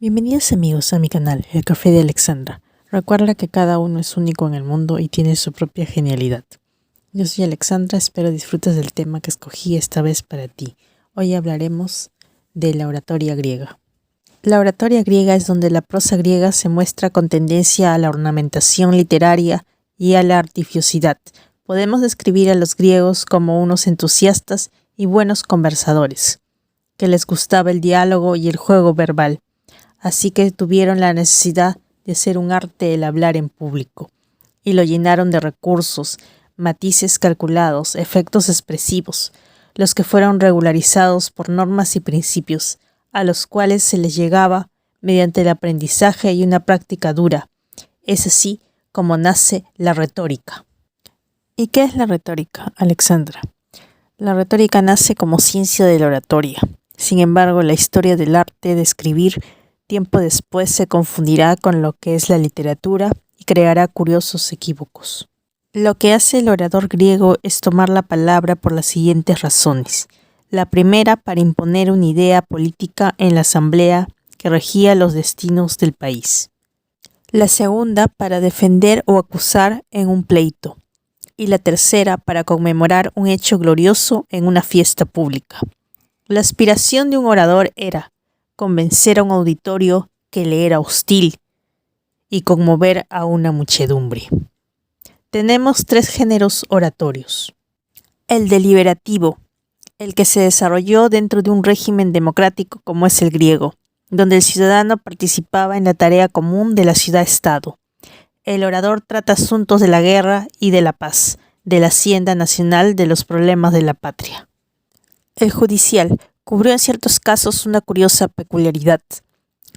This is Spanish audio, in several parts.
Bienvenidos amigos a mi canal, El Café de Alexandra. Recuerda que cada uno es único en el mundo y tiene su propia genialidad. Yo soy Alexandra, espero disfrutes del tema que escogí esta vez para ti. Hoy hablaremos de la oratoria griega. La oratoria griega es donde la prosa griega se muestra con tendencia a la ornamentación literaria y a la artificiosidad. Podemos describir a los griegos como unos entusiastas y buenos conversadores, que les gustaba el diálogo y el juego verbal. Así que tuvieron la necesidad de hacer un arte el hablar en público, y lo llenaron de recursos, matices calculados, efectos expresivos, los que fueron regularizados por normas y principios, a los cuales se les llegaba mediante el aprendizaje y una práctica dura. Es así como nace la retórica. ¿Y qué es la retórica, Alexandra? La retórica nace como ciencia de la oratoria. Sin embargo, la historia del arte de escribir tiempo después se confundirá con lo que es la literatura y creará curiosos equívocos. Lo que hace el orador griego es tomar la palabra por las siguientes razones. La primera, para imponer una idea política en la asamblea que regía los destinos del país. La segunda, para defender o acusar en un pleito. Y la tercera, para conmemorar un hecho glorioso en una fiesta pública. La aspiración de un orador era convencer a un auditorio que le era hostil y conmover a una muchedumbre. Tenemos tres géneros oratorios. El deliberativo, el que se desarrolló dentro de un régimen democrático como es el griego, donde el ciudadano participaba en la tarea común de la ciudad-estado. El orador trata asuntos de la guerra y de la paz, de la hacienda nacional, de los problemas de la patria. El judicial cubrió en ciertos casos una curiosa peculiaridad.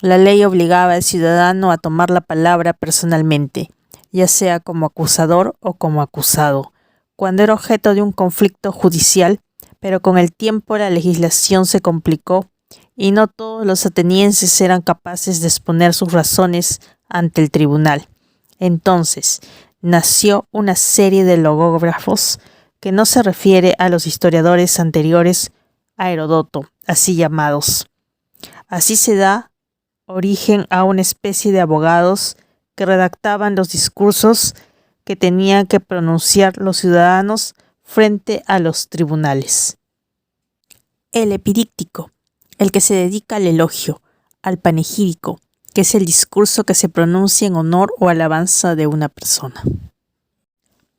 La ley obligaba al ciudadano a tomar la palabra personalmente, ya sea como acusador o como acusado, cuando era objeto de un conflicto judicial, pero con el tiempo la legislación se complicó y no todos los atenienses eran capaces de exponer sus razones ante el tribunal. Entonces, nació una serie de logógrafos que no se refiere a los historiadores anteriores a Heródoto, así llamados. Así se da origen a una especie de abogados que redactaban los discursos que tenían que pronunciar los ciudadanos frente a los tribunales. El epidíctico, el que se dedica al elogio, al panegírico, que es el discurso que se pronuncia en honor o alabanza de una persona.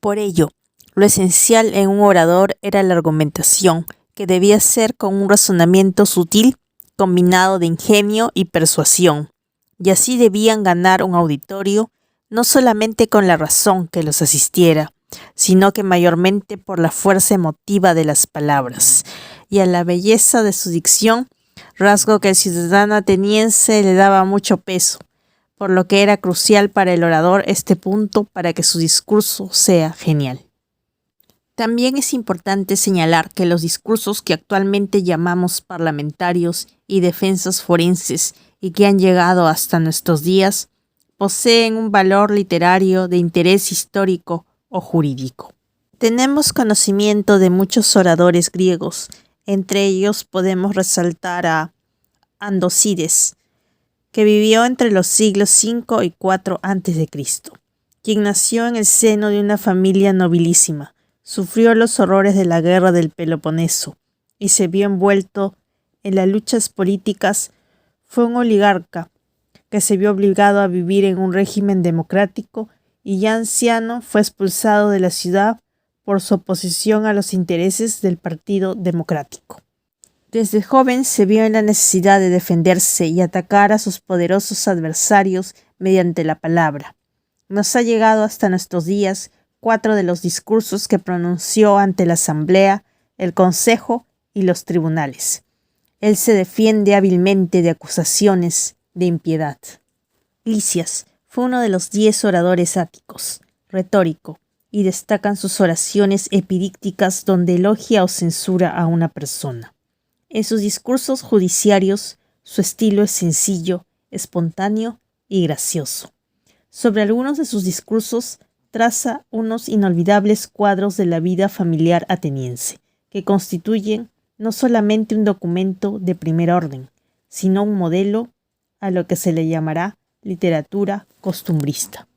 Por ello, lo esencial en un orador era la argumentación, que debía ser con un razonamiento sutil combinado de ingenio y persuasión, y así debían ganar un auditorio no solamente con la razón que los asistiera, sino que mayormente por la fuerza emotiva de las palabras y a la belleza de su dicción, rasgo que el ciudadano ateniense le daba mucho peso, por lo que era crucial para el orador este punto para que su discurso sea genial. También es importante señalar que los discursos que actualmente llamamos parlamentarios y defensas forenses y que han llegado hasta nuestros días, poseen un valor literario de interés histórico o jurídico. Tenemos conocimiento de muchos oradores griegos, entre ellos podemos resaltar a Andocides, que vivió entre los siglos V y IV a.C., quien nació en el seno de una familia nobilísima. Sufrió los horrores de la guerra del Peloponeso y se vio envuelto en las luchas políticas. Fue un oligarca que se vio obligado a vivir en un régimen democrático y ya anciano fue expulsado de la ciudad por su oposición a los intereses del Partido Democrático. Desde joven se vio en la necesidad de defenderse y atacar a sus poderosos adversarios mediante la palabra. Nos ha llegado hasta nuestros días 4 de los discursos que pronunció ante la asamblea, el consejo y los tribunales. Él se defiende hábilmente de acusaciones de impiedad. Lisias fue uno de los 10 oradores áticos, retórico, y destacan sus oraciones epidícticas donde elogia o censura a una persona. En sus discursos judiciarios, su estilo es sencillo, espontáneo y gracioso. Sobre algunos de sus discursos, traza unos inolvidables cuadros de la vida familiar ateniense, que constituyen no solamente un documento de primer orden, sino un modelo a lo que se le llamará literatura costumbrista.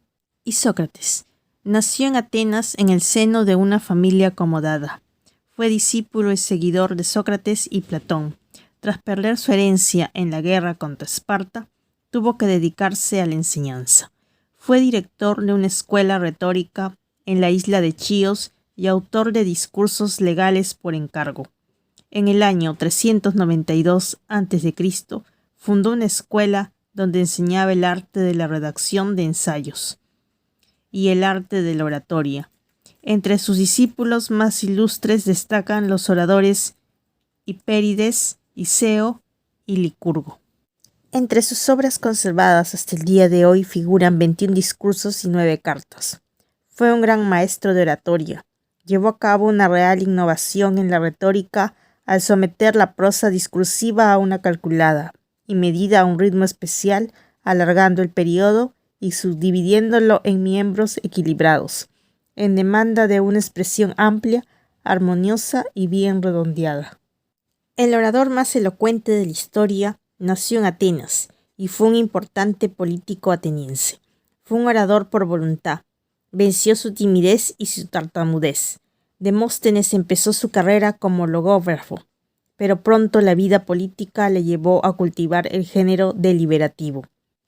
Y Sócrates nació en Atenas en el seno de una familia acomodada. Fue discípulo y seguidor de Sócrates y Platón. Tras perder su herencia en la guerra contra Esparta, tuvo que dedicarse a la enseñanza. Fue director de una escuela retórica en la isla de Chios y autor de discursos legales por encargo. En el año 392 a.C., fundó una escuela donde enseñaba el arte de la redacción de ensayos y el arte de la oratoria. Entre sus discípulos más ilustres destacan los oradores Hipérides, Iseo y Licurgo. Entre sus obras conservadas hasta el día de hoy figuran 21 discursos y 9 cartas. Fue un gran maestro de oratoria. Llevó a cabo una real innovación en la retórica al someter la prosa discursiva a una calculada y medida a un ritmo especial, alargando el periodo y subdividiéndolo en miembros equilibrados, en demanda de una expresión amplia, armoniosa y bien redondeada. El orador más elocuente de la historia nació en Atenas y fue un importante político ateniense. Fue un orador por voluntad. Venció su timidez y su tartamudez. Demóstenes empezó su carrera como logógrafo, pero pronto la vida política le llevó a cultivar el género deliberativo.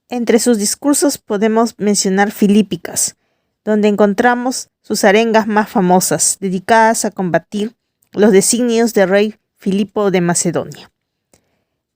Entre sus discursos podemos mencionar Filípicas, donde encontramos sus arengas más famosas, dedicadas a combatir los designios del rey Filipo de Macedonia.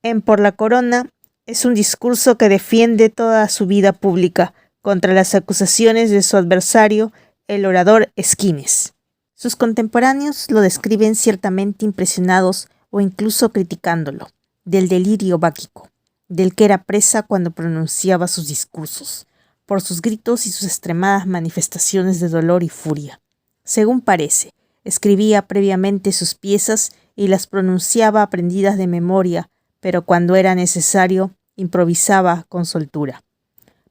En Por la Corona es un discurso que defiende toda su vida pública contra las acusaciones de su adversario, el orador Esquines. Sus contemporáneos lo describen ciertamente impresionados o incluso criticándolo, del delirio báquico, del que era presa cuando pronunciaba sus discursos, por sus gritos y sus extremadas manifestaciones de dolor y furia. Según parece, escribía previamente sus piezas y las pronunciaba aprendidas de memoria, pero cuando era necesario, improvisaba con soltura.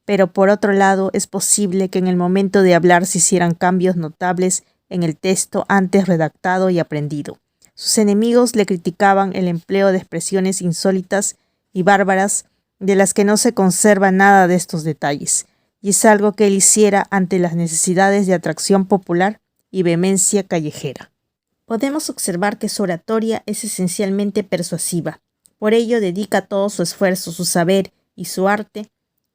Pero por otro lado, es posible que en el momento de hablar se hicieran cambios notables en el texto antes redactado y aprendido. Sus enemigos le criticaban el empleo de expresiones insólitas y bárbaras, de las que no se conserva nada de estos detalles, y es algo que él hiciera ante las necesidades de atracción popular y vehemencia callejera. Podemos observar que su oratoria es esencialmente persuasiva. Por ello dedica todo su esfuerzo, su saber y su arte.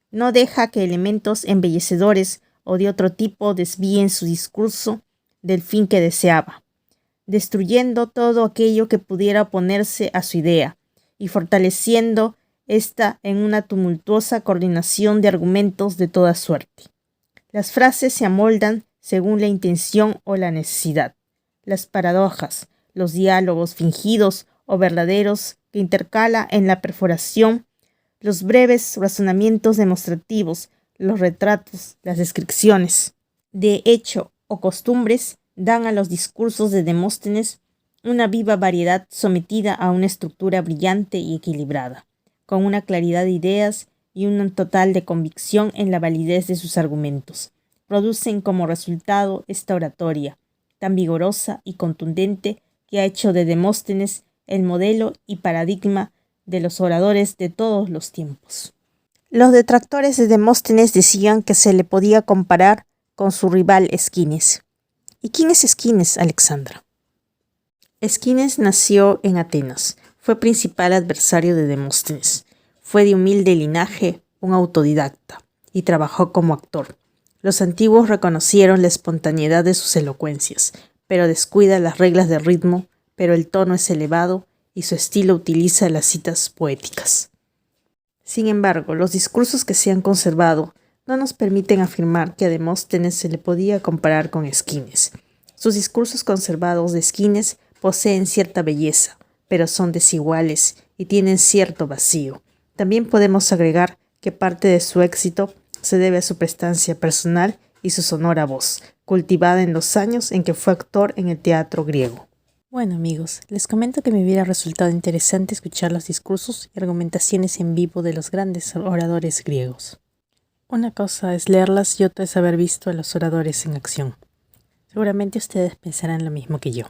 No deja que elementos embellecedores o de otro tipo desvíen su discurso del fin que deseaba, destruyendo todo aquello que pudiera oponerse a su idea y fortaleciendo esta en una tumultuosa coordinación de argumentos de toda suerte. Las frases se amoldan según la intención o la necesidad. Las paradojas, los diálogos fingidos o verdaderos que intercala en la perforación, los breves razonamientos demostrativos, los retratos, las descripciones de hecho o costumbres dan a los discursos de Demóstenes una viva variedad sometida a una estructura brillante y equilibrada, con una claridad de ideas y un total de convicción en la validez de sus argumentos. Producen como resultado esta oratoria, tan vigorosa y contundente, que ha hecho de Demóstenes el modelo y paradigma de los oradores de todos los tiempos. Los detractores de Demóstenes decían que se le podía comparar con su rival Esquines. ¿Y quién es Esquines, Alexandra? Esquines nació en Atenas. Fue principal adversario de Demóstenes. Fue de humilde linaje, un autodidacta, y trabajó como actor. Los antiguos reconocieron la espontaneidad de sus elocuencias, pero descuida las reglas del ritmo, pero el tono es elevado y su estilo utiliza las citas poéticas. Sin embargo, los discursos que se han conservado no nos permiten afirmar que a Demóstenes se le podía comparar con Esquines. Sus discursos conservados de Esquines poseen cierta belleza, pero son desiguales y tienen cierto vacío. También podemos agregar que parte de su éxito se debe a su prestancia personal y su sonora voz, cultivada en los años en que fue actor en el teatro griego. Bueno amigos, les comento que me hubiera resultado interesante escuchar los discursos y argumentaciones en vivo de los grandes oradores griegos. Una cosa es leerlas y otra es haber visto a los oradores en acción. Seguramente ustedes pensarán lo mismo que yo.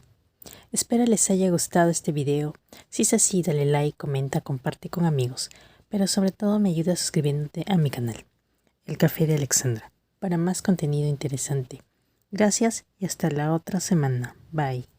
Espero les haya gustado este video. Si es así, dale like, comenta, comparte con amigos. pero sobre todo me ayudas suscribiéndote a mi canal, El Café de Alexandra, para más contenido interesante. Gracias y hasta la otra semana. Bye.